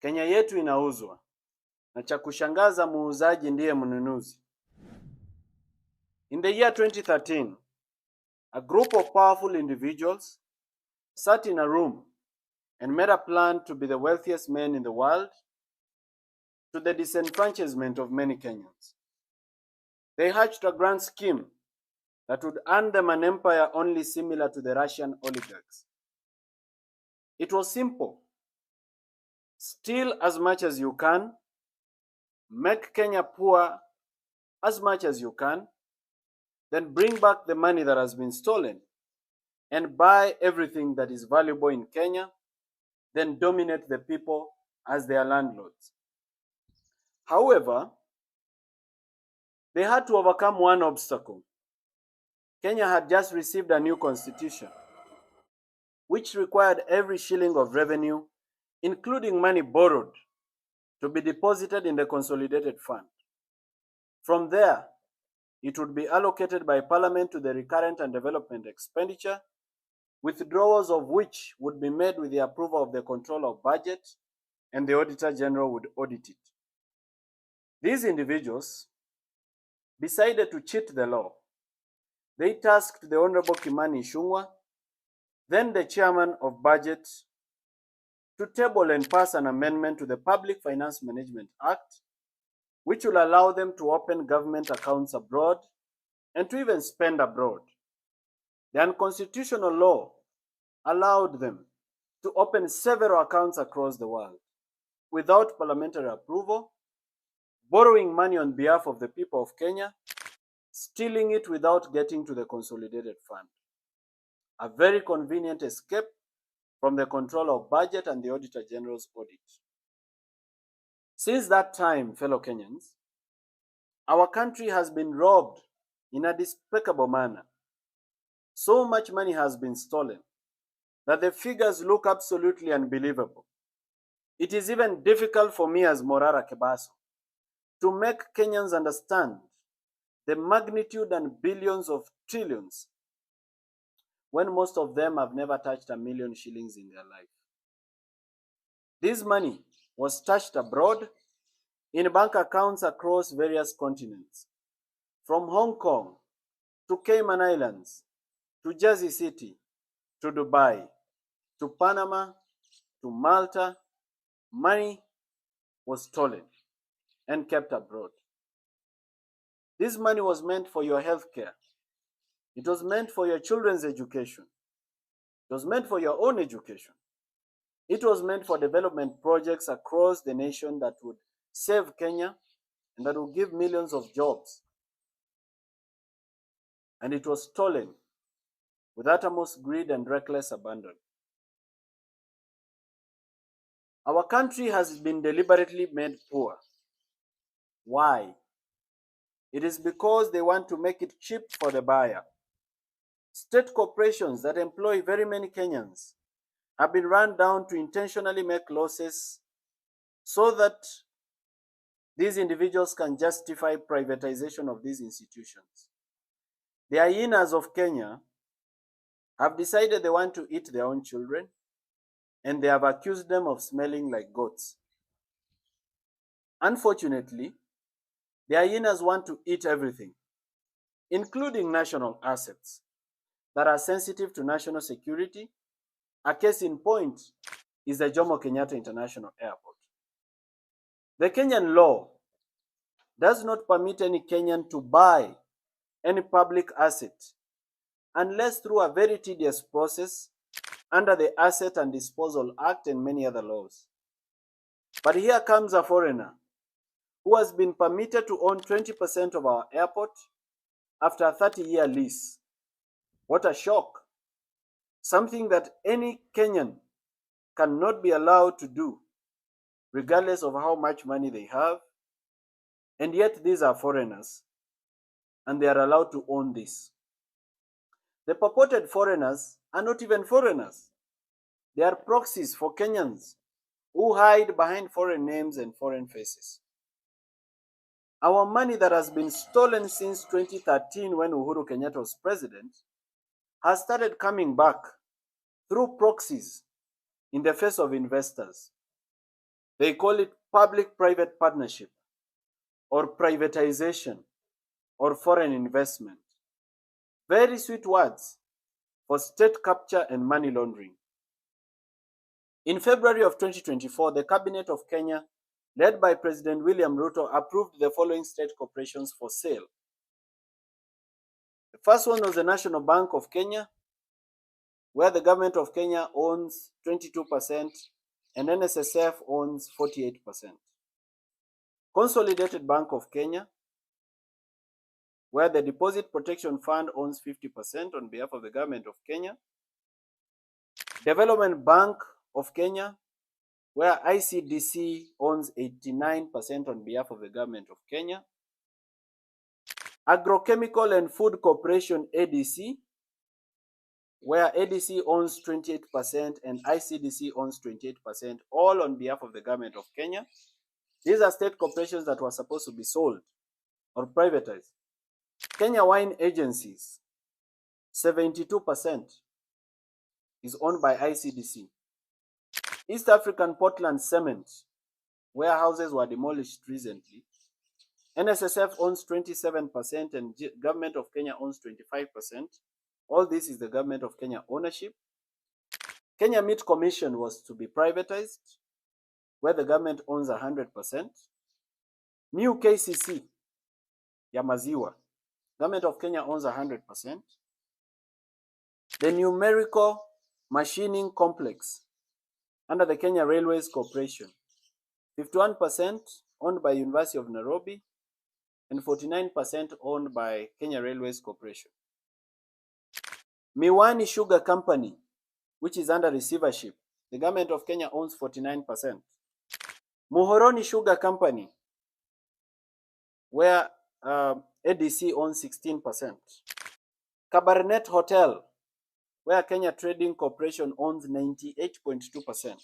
Kenya yetu inauzwa na cha kushangaza muuzaji ndiye mnunuzi. In the year 2013, a group of powerful individuals sat in a room and made a plan to be the wealthiest men in the world, to the disenfranchisement of many Kenyans. They hatched a grand scheme that would earn them an empire only similar to the Russian oligarchs. It was simple. Steal as much as you can, make Kenya poor as much as you can, then bring back the money that has been stolen and buy everything that is valuable in Kenya, then dominate the people as their landlords. However, they had to overcome one obstacle. Kenya had just received a new constitution, which required every shilling of revenue, including money borrowed, to be deposited in the consolidated fund. From there, it would be allocated by Parliament to the recurrent and development expenditure, withdrawals of which would be made with the approval of the Controller of Budget, and the Auditor General would audit it. These individuals decided to cheat the law. They tasked the Honorable Kimani Ichung'wah, then the Chairman of Budget, to table and pass an amendment to the Public Finance Management Act, which will allow them to open government accounts abroad and to even spend abroad. The unconstitutional law allowed them to open several accounts across the world without parliamentary approval, borrowing money on behalf of the people of Kenya, stealing it without getting to the consolidated fund. A very convenient escape from the Controller of Budget and the Auditor General's audit. Since that time, fellow Kenyans, our country has been robbed in a despicable manner. So much money has been stolen that the figures look absolutely unbelievable. It is even difficult for me as Morara Kebaso to make Kenyans understand the magnitude and billions of trillions when most of them have never touched a million shillings in their life. This money was stashed abroad in bank accounts across various continents, from Hong Kong to Cayman Islands, to Jersey City, to Dubai, to Panama, to Malta. Money was stolen and kept abroad. This money was meant for your health care. It was meant for your children's education. It was meant for your own education. It was meant for development projects across the nation that would save Kenya and that would give millions of jobs. And it was stolen with uttermost greed and reckless abandon. Our country has been deliberately made poor. Why? It is because they want to make it cheap for the buyer. State corporations that employ very many Kenyans have been run down to intentionally make losses so that these individuals can justify privatization of these institutions. The hyenas of Kenya have decided they want to eat their own children, and they have accused them of smelling like goats. Unfortunately, the hyenas want to eat everything, including national assets that are sensitive to national security. A case in point is the Jomo Kenyatta International Airport. The Kenyan law does not permit any Kenyan to buy any public asset unless through a very tedious process under the Asset and Disposal Act and many other laws. But here comes a foreigner who has been permitted to own 20% of our airport after a 30-year lease. What a shock! Something that any Kenyan cannot be allowed to do, regardless of how much money they have. And yet these are foreigners, and they are allowed to own this. The purported foreigners are not even foreigners. They are proxies for Kenyans who hide behind foreign names and foreign faces. Our money that has been stolen since 2013 when Uhuru Kenyatta was president has started coming back through proxies in the face of investors. They call it public-private partnership, or privatization, or foreign investment. Very sweet words for state capture and money laundering. In February of 2024, the Cabinet of Kenya, led by President William Ruto, approved the following state corporations for sale. The first one was the National Bank of Kenya, where the government of Kenya owns 22% and NSSF owns 48%. Consolidated Bank of Kenya, where the Deposit Protection Fund owns 50% on behalf of the government of Kenya. Development Bank of Kenya, where ICDC owns 89% on behalf of the government of Kenya. Agrochemical and Food Corporation ADC, where ADC owns 28% and ICDC owns 28%, all on behalf of the government of Kenya. These are state corporations that were supposed to be sold or privatized. Kenya Wine Agencies, 72% is owned by ICDC. East African Portland Cement, where houses were demolished recently, NSSF owns 27% and government of Kenya owns 25%. All this is the government of Kenya ownership. Kenya Meat Commission was to be privatized, where the government owns 100%. New KCC, ya maziwa, government of Kenya owns 100%. The Numerical Machining Complex, under the Kenya Railways Corporation, 51% owned by University of Nairobi and 49% owned by Kenya Railways Corporation. Miwani Sugar Company, which is under receivership, the government of Kenya owns 49%. Muhoroni Sugar Company, where ADC owns 16%. Cabernet Hotel, where Kenya Trading Corporation owns 98.2%.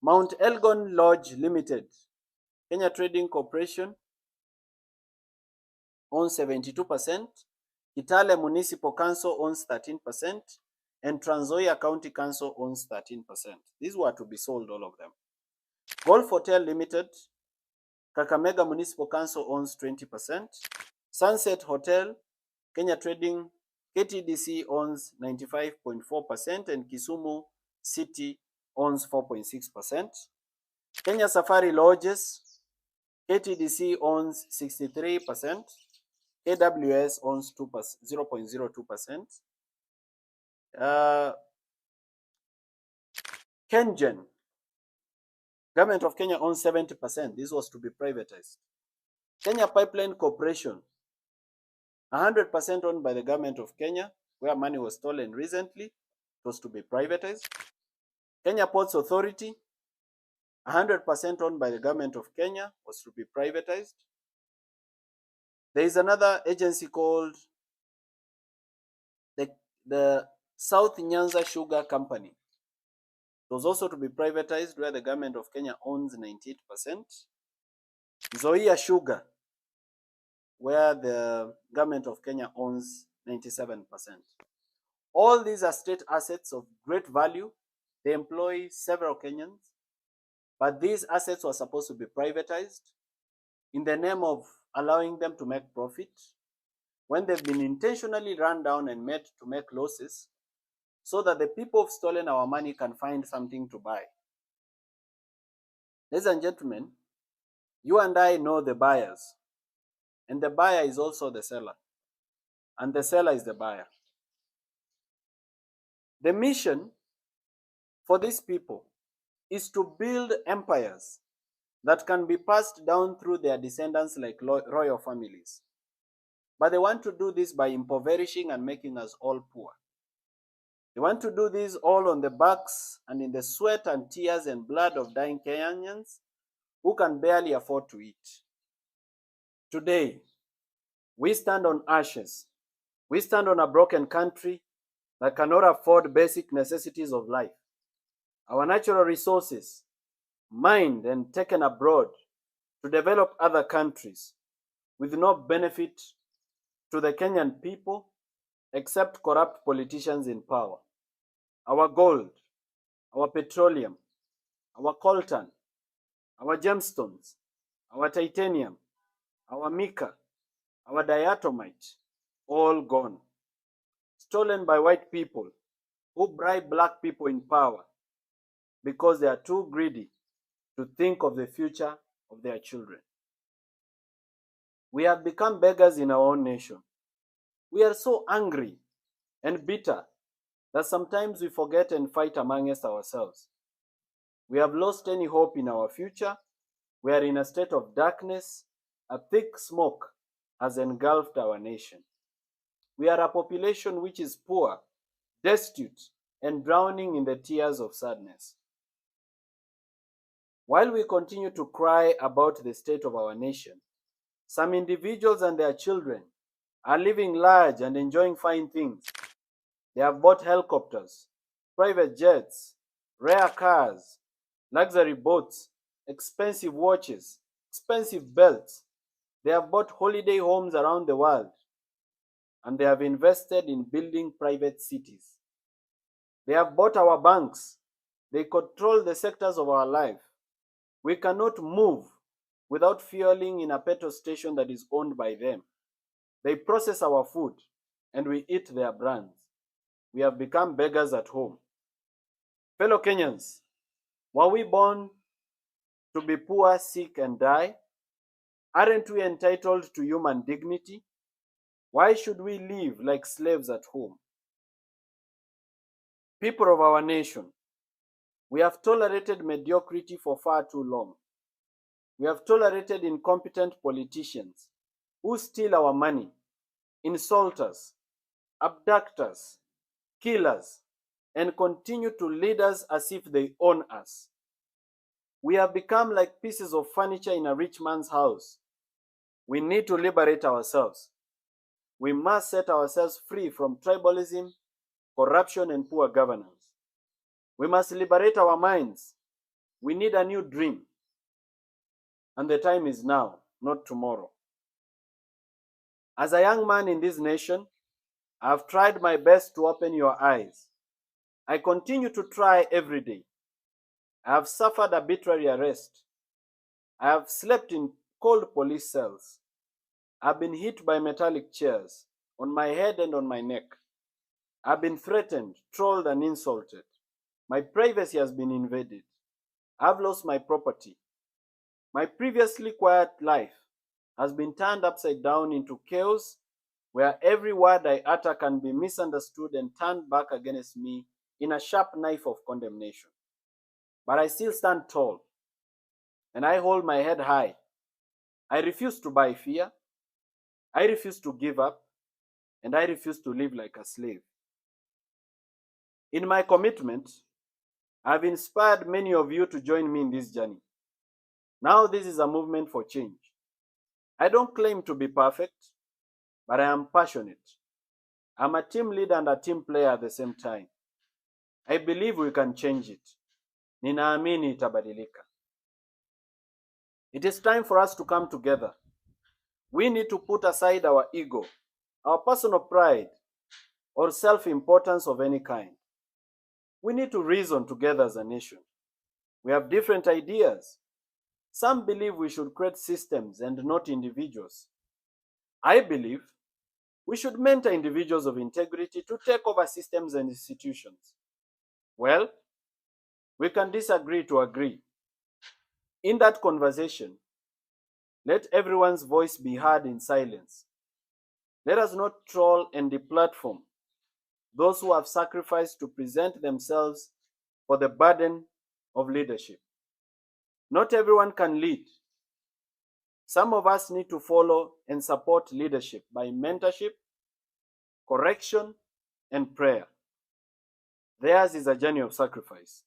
Mount Elgon Lodge Limited, Kenya Trading Corporation owns 72%. Kitale Municipal Council owns 13%. And Trans Nzoia County Council owns 13%. These were to be sold, all of them. Golf Hotel Limited, Kakamega Municipal Council owns 20%. Sunset Hotel, Kenya Trading, KTDC owns 95.4% and Kisumu City owns 4.6%. Kenya Safari Lodges, KTDC owns 63%. AWS owns 0.02%. Kengen, government of Kenya owns 70%. This was to be privatized. Kenya Pipeline Corporation, 100% owned by the government of Kenya, where money was stolen recently. It was to be privatized. Kenya Ports Authority, 100% owned by the government of Kenya, was to be privatized. There is another agency called the South Nyanza Sugar Company. It was also to be privatized, where the government of Kenya owns 98%. Nzoia Sugar, where the government of Kenya owns 97%. All these are state assets of great value. They employ several Kenyans, but these assets were supposed to be privatized in the name of allowing them to make profit, when they've been intentionally run down and made to make losses, so that the people who've stolen our money can find something to buy. Ladies and gentlemen, you and I know the buyers, and the buyer is also the seller, and the seller is the buyer. The mission for these people is to build empires that can be passed down through their descendants like royal families. But they want to do this by impoverishing and making us all poor. They want to do this all on the backs and in the sweat and tears and blood of dying Kenyans who can barely afford to eat. Today, we stand on ashes. We stand on a broken country that cannot afford basic necessities of life. Our natural resources, mined and taken abroad to develop other countries with no benefit to the Kenyan people except corrupt politicians in power. Our gold, our petroleum, our coltan, our gemstones, our titanium, our mica, our diatomite, all gone. Stolen by white people who bribe black people in power because they are too greedy to think of the future of their children. We have become beggars in our own nation. We are so angry and bitter that sometimes we forget and fight amongst ourselves. We have lost any hope in our future. We are in a state of darkness. A thick smoke has engulfed our nation. We are a population which is poor, destitute, and drowning in the tears of sadness. While we continue to cry about the state of our nation, some individuals and their children are living large and enjoying fine things. They have bought helicopters, private jets, rare cars, luxury boats, expensive watches, expensive belts. They have bought holiday homes around the world, and they have invested in building private cities. They have bought our banks. They control the sectors of our life. We cannot move without fueling in a petrol station that is owned by them. They process our food, and we eat their brands. We have become beggars at home. Fellow Kenyans, were we born to be poor, sick, and die? Aren't we entitled to human dignity? Why should we live like slaves at home? People of our nation, we have tolerated mediocrity for far too long. We have tolerated incompetent politicians who steal our money, insult us, abduct us, kill us, and continue to lead us as if they own us. We have become like pieces of furniture in a rich man's house. We need to liberate ourselves. We must set ourselves free from tribalism, corruption, and poor governance. We must liberate our minds. We need a new dream. And the time is now, not tomorrow. As a young man in this nation, I have tried my best to open your eyes. I continue to try every day. I have suffered arbitrary arrest. I have slept in cold police cells. I have been hit by metallic chairs on my head and on my neck. I have been threatened, trolled, and insulted. My privacy has been invaded. I have lost my property. My previously quiet life has been turned upside down into chaos where every word I utter can be misunderstood and turned back against me in a sharp knife of condemnation. But I still stand tall, and I hold my head high. I refuse to buy fear. I refuse to give up, and I refuse to live like a slave. In my commitment, I've inspired many of you to join me in this journey. Now this is a movement for change. I don't claim to be perfect, but I am passionate. I'm a team leader and a team player at the same time. I believe we can change it. Ninaamini itabadilika. It is time for us to come together. We need to put aside our ego, our personal pride, or self-importance of any kind. We need to reason together as a nation. We have different ideas. Some believe we should create systems and not individuals. I believe we should mentor individuals of integrity to take over systems and institutions. Well, we can disagree to agree. In that conversation, let everyone's voice be heard in silence. Let us not troll and deplatform those who have sacrificed to present themselves for the burden of leadership. Not everyone can lead. Some of us need to follow and support leadership by mentorship, correction, and prayer. Theirs is a journey of sacrifice,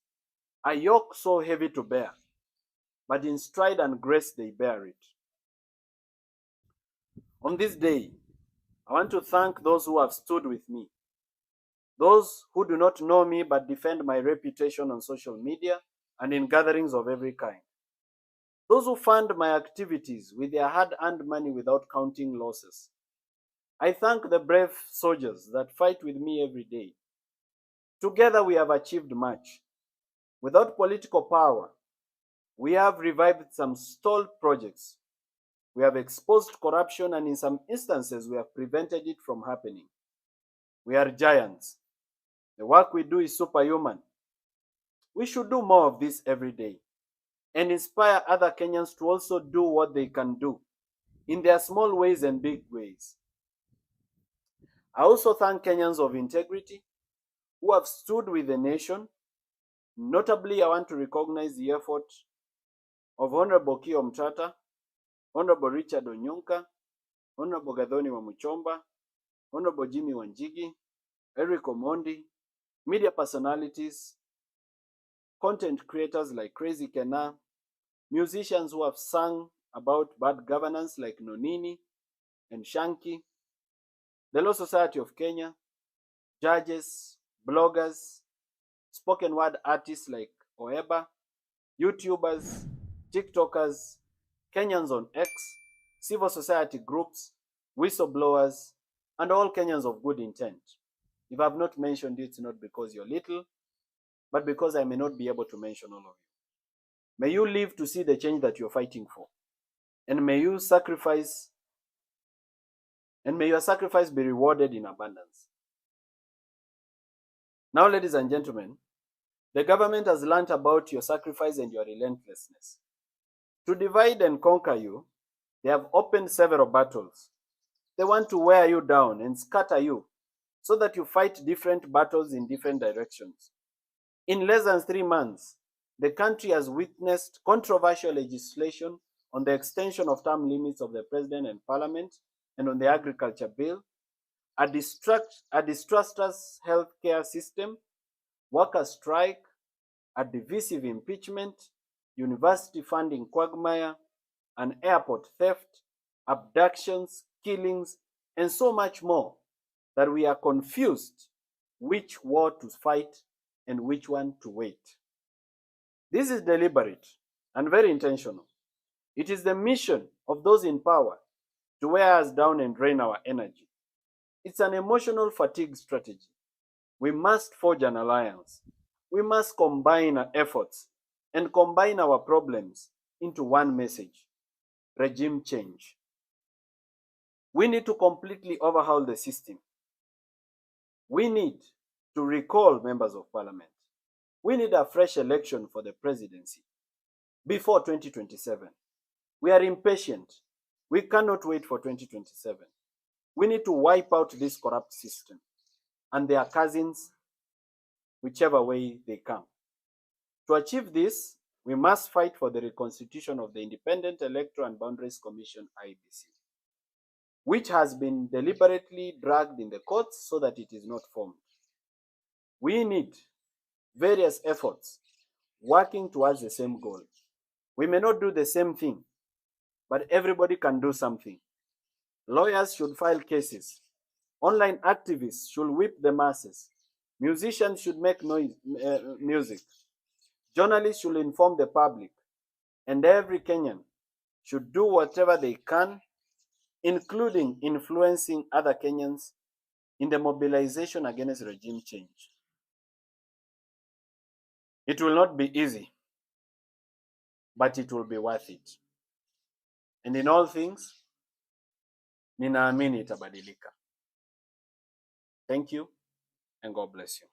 a yoke so heavy to bear, but in stride and grace they bear it. On this day, I want to thank those who have stood with me, those who do not know me but defend my reputation on social media and in gatherings of every kind, those who fund my activities with their hard-earned money without counting losses. I thank the brave soldiers that fight with me every day. Together we have achieved much. Without political power, We have revived some stalled projects. We have exposed corruption, and in some instances, we have prevented it from happening. We are giants. The work we do is superhuman. We should do more of this every day and inspire other Kenyans to also do what they can do in their small ways and big ways. I also thank Kenyans of integrity who have stood with the nation. Notably, I want to recognize the effort of Honorable Kio Mtata, Honorable Richard Onyonka, Honorable Gathoni Wamuchomba, Honorable Jimmy Wanjigi, Eric Omondi, media personalities, content creators like Crazy Kena, musicians who have sung about bad governance like Nonini and Shanky, the Law Society of Kenya, judges, bloggers, spoken word artists like Oeba, YouTubers, TikTokers, Kenyans on X, civil society groups, whistleblowers, and all Kenyans of good intent. If I have not mentioned it, it's not because you're little, but because I may not be able to mention all of you. May you live to see the change that you're fighting for. And may you sacrifice, and may your sacrifice be rewarded in abundance. Now, ladies and gentlemen, the government has learned about your sacrifice and your relentlessness. To divide and conquer you, they have opened several battles. They want to wear you down and scatter you so that you fight different battles in different directions. In less than 3 months, the country has witnessed controversial legislation on the extension of term limits of the president and parliament and on the agriculture bill, a disastrous healthcare system, worker strike, a divisive impeachment, university funding quagmire, an airport theft, abductions, killings, and so much more that we are confused which war to fight and which one to wait. This is deliberate and very intentional. It is the mission of those in power to wear us down and drain our energy. It's an emotional fatigue strategy. We must forge an alliance. We must combine our efforts and combine our problems into one message: regime change. We need to completely overhaul the system. We need to recall members of parliament. We need a fresh election for the presidency before 2027. We are impatient. We cannot wait for 2027. We need to wipe out this corrupt system and their cousins, whichever way they come. To achieve this, we must fight for the reconstitution of the Independent Electoral and Boundaries Commission, IEBC, which has been deliberately dragged in the courts so that it is not formed. We need various efforts working towards the same goal. We may not do the same thing, but everybody can do something. Lawyers should file cases. Online activists should whip the masses. Musicians should make music. Journalists should inform the public. And every Kenyan should do whatever they can, including influencing other Kenyans in the mobilization against regime change. It will not be easy, but it will be worth it. And in all things, ninaamini itabadilika. Thank you, and God bless you.